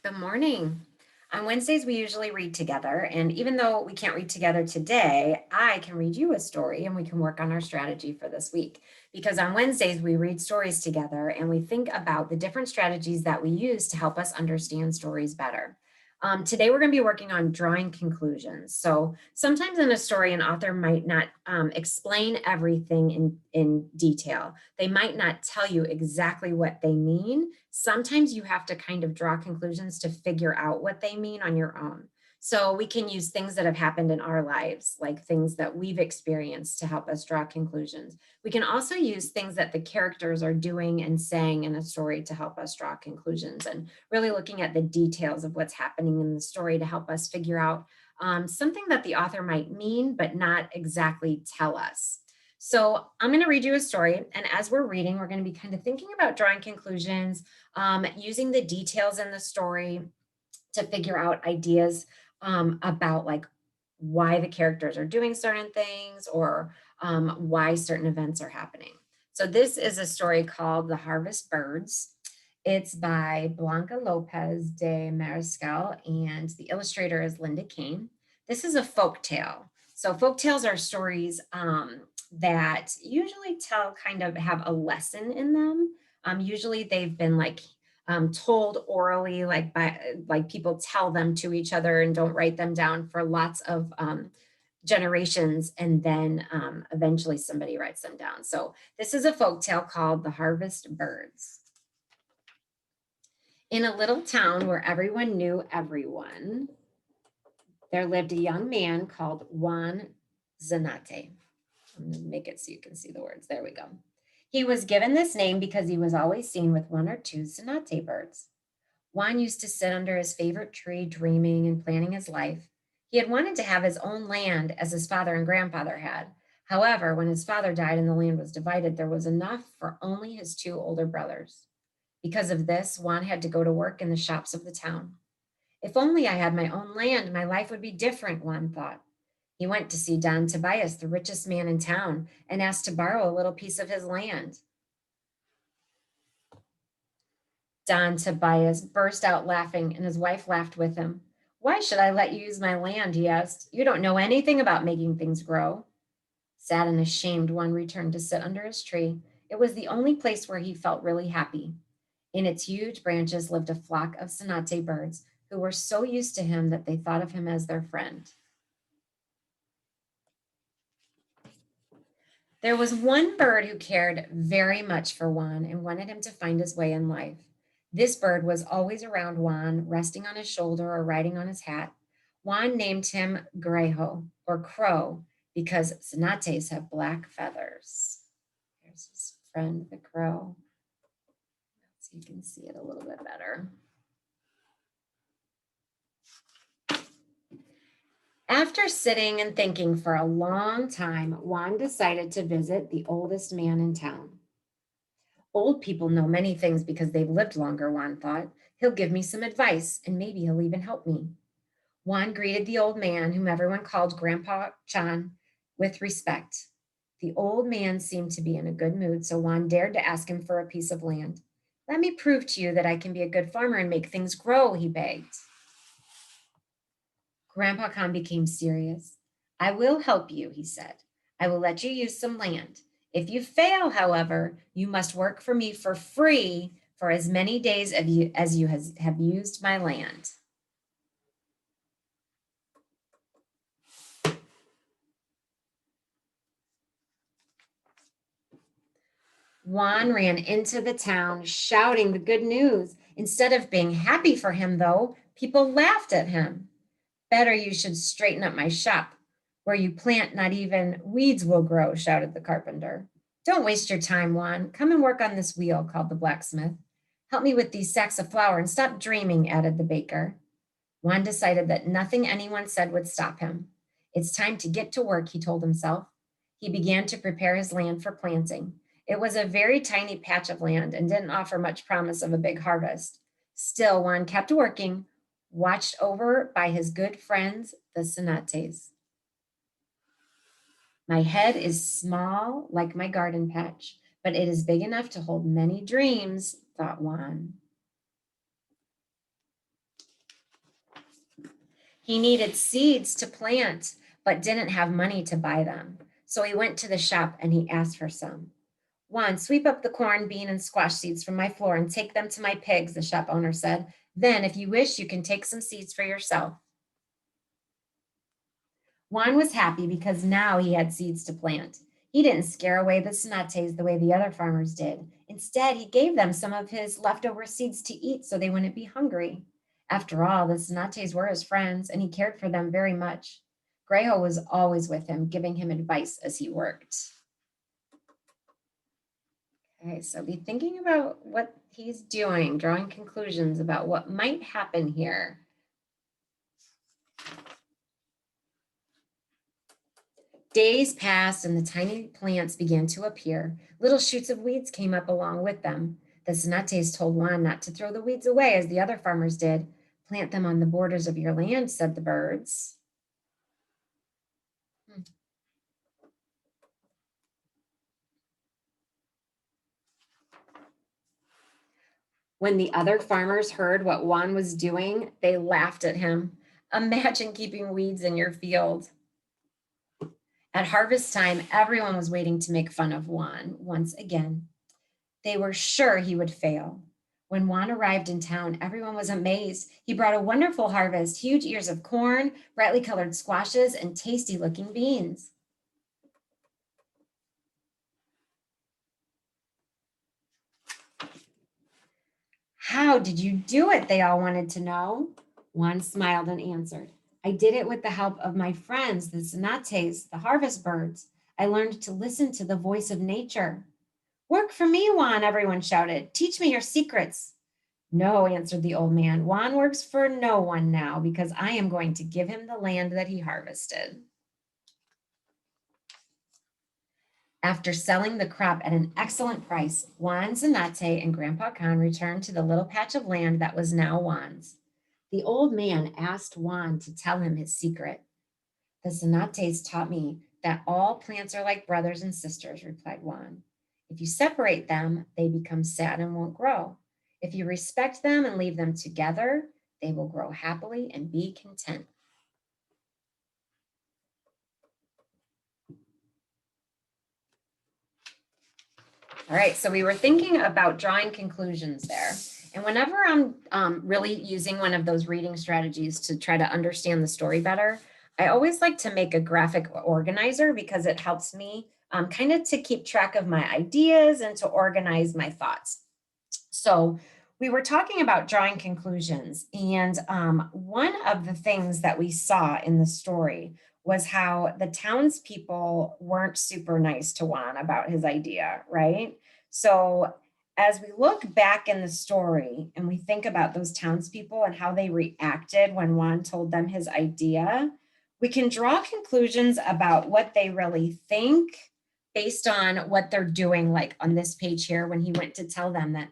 Good morning. On Wednesdays, we usually read together. And even though we can't read together today, I can read you a story and we can work on our strategy for this week. Because on Wednesdays, we read stories together and we think about the different strategies that we use to help us understand stories better. Today, we're going to be working on drawing conclusions. So sometimes in a story, an author might not explain everything in detail. They might not tell you exactly what they mean. Sometimes you have to kind of draw conclusions to figure out what they mean on your own. So we can use things that have happened in our lives, like things that we've experienced to help us draw conclusions. We can also use things that the characters are doing and saying in a story to help us draw conclusions and really looking at the details of what's happening in the story to help us figure out something that the author might mean, but not exactly tell us. So I'm going to read you a story. And as we're reading, we're going to be kind of thinking about drawing conclusions, using the details in the story to figure out ideas about like why the characters are doing certain things or why certain events are happening. So this is a story called The Harvest Birds. It's by Blanca Lopez de Mariscal, and the illustrator is Linda Kane. This is a folk tale. So folk tales are stories that usually tell kind of have a lesson in them. Usually they've been told orally, like people tell them to each other and don't write them down for lots of generations, and then eventually somebody writes them down. So this is a folk tale called The Harvest Birds. In a little town where everyone knew everyone, there lived a young man called Juan Zanate. I'm going to make it so you can see the words. There we go. He was given this name because he was always seen with one or two Zanate birds. Juan used to sit under his favorite tree, dreaming and planning his life. He had wanted to have his own land as his father and grandfather had. However, when his father died and the land was divided, there was enough for only his two older brothers. Because of this, Juan had to go to work in the shops of the town. If only I had my own land, my life would be different, Juan thought. He went to see Don Tobias, the richest man in town, and asked to borrow a little piece of his land. Don Tobias burst out laughing, and his wife laughed with him. Why should I let you use my land? He asked. You don't know anything about making things grow. Sad and ashamed, Juan returned to sit under his tree. It was the only place where he felt really happy. In its huge branches lived a flock of Zanate birds who were so used to him that they thought of him as their friend. There was one bird who cared very much for Juan and wanted him to find his way in life. This bird was always around Juan, resting on his shoulder or riding on his hat. Juan named him Grejo, or Crow, because Zanates have black feathers. Here's his friend, the crow. So you can see it a little bit better. After sitting and thinking for a long time, Juan decided to visit the oldest man in town. Old people know many things because they've lived longer, Juan thought. He'll give me some advice, and maybe he'll even help me. Juan greeted the old man, whom everyone called Grandpa Chan, with respect. The old man seemed to be in a good mood, so Juan dared to ask him for a piece of land. Let me prove to you that I can be a good farmer and make things grow, he begged. Grandpa Khan became serious. I will help you, he said. I will let you use some land. If you fail, however, you must work for me for free for as many days as you have used my land. Juan ran into the town shouting the good news. Instead of being happy for him, though, people laughed at him. Better you should straighten up my shop. Where you plant, not even weeds will grow, shouted the carpenter. Don't waste your time, Juan. Come and work on this wheel, called the blacksmith. Help me with these sacks of flour and stop dreaming, added the baker. Juan decided that nothing anyone said would stop him. It's time to get to work, he told himself. He began to prepare his land for planting. It was a very tiny patch of land and didn't offer much promise of a big harvest. Still, Juan kept working, watched over by his good friends, the Zanates. My head is small like my garden patch, but it is big enough to hold many dreams, thought Juan. He needed seeds to plant, but didn't have money to buy them. So he went to the shop and he asked for some. Juan, sweep up the corn, bean, and squash seeds from my floor and take them to my pigs, the shop owner said. Then, if you wish, you can take some seeds for yourself. Juan was happy because now he had seeds to plant. He didn't scare away the Zanates the way the other farmers did. Instead, he gave them some of his leftover seeds to eat so they wouldn't be hungry. After all, the Zanates were his friends, and he cared for them very much. Greyho was always with him, giving him advice as he worked. Okay, so be thinking about what he's doing, drawing conclusions about what might happen here. Days passed and the tiny plants began to appear. Little shoots of weeds came up along with them. The Zanates told Juan not to throw the weeds away as the other farmers did. Plant them on the borders of your land, said the birds. When the other farmers heard what Juan was doing, they laughed at him. Imagine keeping weeds in your field. At harvest time, everyone was waiting to make fun of Juan once again. They were sure he would fail. When Juan arrived in town, everyone was amazed. He brought a wonderful harvest, huge ears of corn, brightly colored squashes, and tasty looking beans. How did you do it? They all wanted to know. Juan smiled and answered, I did it with the help of my friends, the Zanates, the harvest birds. I learned to listen to the voice of nature. Work for me, Juan, everyone shouted. Teach me your secrets. No, answered the old man. Juan works for no one now because I am going to give him the land that he harvested. After selling the crop at an excellent price, Juan Zanate and Grandpa Khan returned to the little patch of land that was now Juan's. The old man asked Juan to tell him his secret. The Zanates taught me that all plants are like brothers and sisters, replied Juan. If you separate them, they become sad and won't grow. If you respect them and leave them together, they will grow happily and be content. All right, so we were thinking about drawing conclusions there. And whenever I'm really using one of those reading strategies to try to understand the story better, I always like to make a graphic organizer because it helps me kind of to keep track of my ideas and to organize my thoughts. So we were talking about drawing conclusions, and one of the things that we saw in the story was how the townspeople weren't super nice to Juan about his idea, right? So as we look back in the story and we think about those townspeople and how they reacted when Juan told them his idea, we can draw conclusions about what they really think based on what they're doing, like on this page here, when he went to tell them that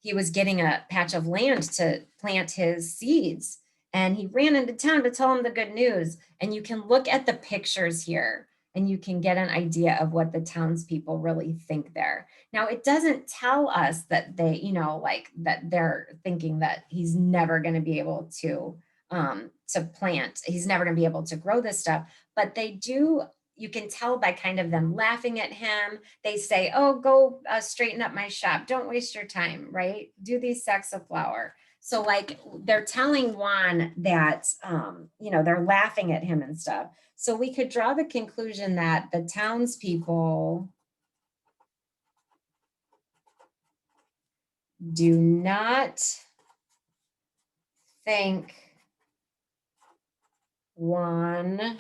he was getting a patch of land to plant his seeds. And he ran into town to tell him the good news. And you can look at the pictures here and you can get an idea of what the townspeople really think there. Now, it doesn't tell us that they, like that they're thinking that he's never going to be able to plant. He's never going to be able to grow this stuff, but they do. You can tell by kind of them laughing at him. They say, oh, go straighten up my shop. Don't waste your time, right? Do these sacks of flour. So like they're telling Juan that, they're laughing at him and stuff. So we could draw the conclusion that the townspeople do not think Juan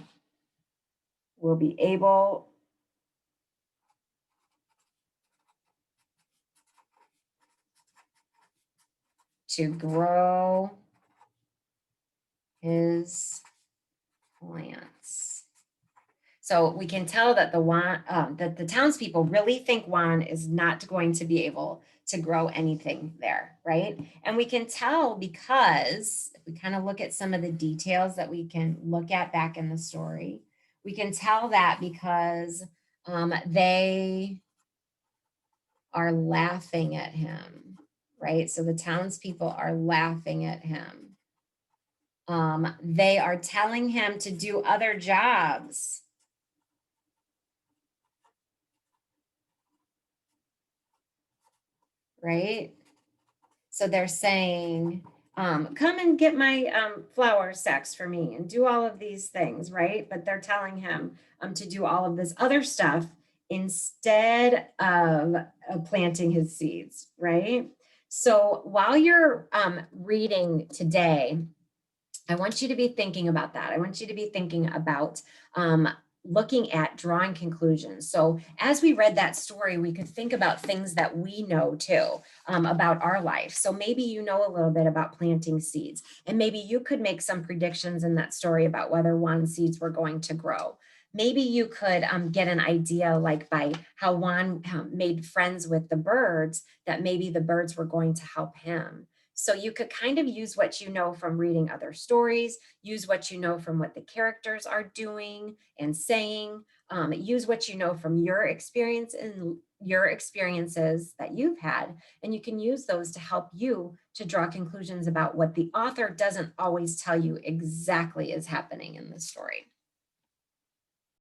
will be able to grow his plants. So we can tell that that the townspeople really think Juan is not going to be able to grow anything there, right? And we can tell because if we kind of look at some of the details that we can look at back in the story, we can tell that because they are laughing at him, right? So the townspeople are laughing at him. They are telling him to do other jobs, right? So they're saying, come and get my flour sacks for me and do all of these things, right? But they're telling him to do all of this other stuff instead of planting his seeds, right? So while you're reading today, I want you to be thinking about that. I want you to be thinking about looking at drawing conclusions. So, as we read that story, we could think about things that we know too about our life. So, maybe you know a little bit about planting seeds, and maybe you could make some predictions in that story about whether Juan seeds were going to grow. Maybe you could get an idea, like by how Juan made friends with the birds, that maybe the birds were going to help him. So you could kind of use what you know from reading other stories, use what you know from what the characters are doing and saying, use what you know from your experience and your experiences that you've had, and you can use those to help you to draw conclusions about what the author doesn't always tell you exactly is happening in the story.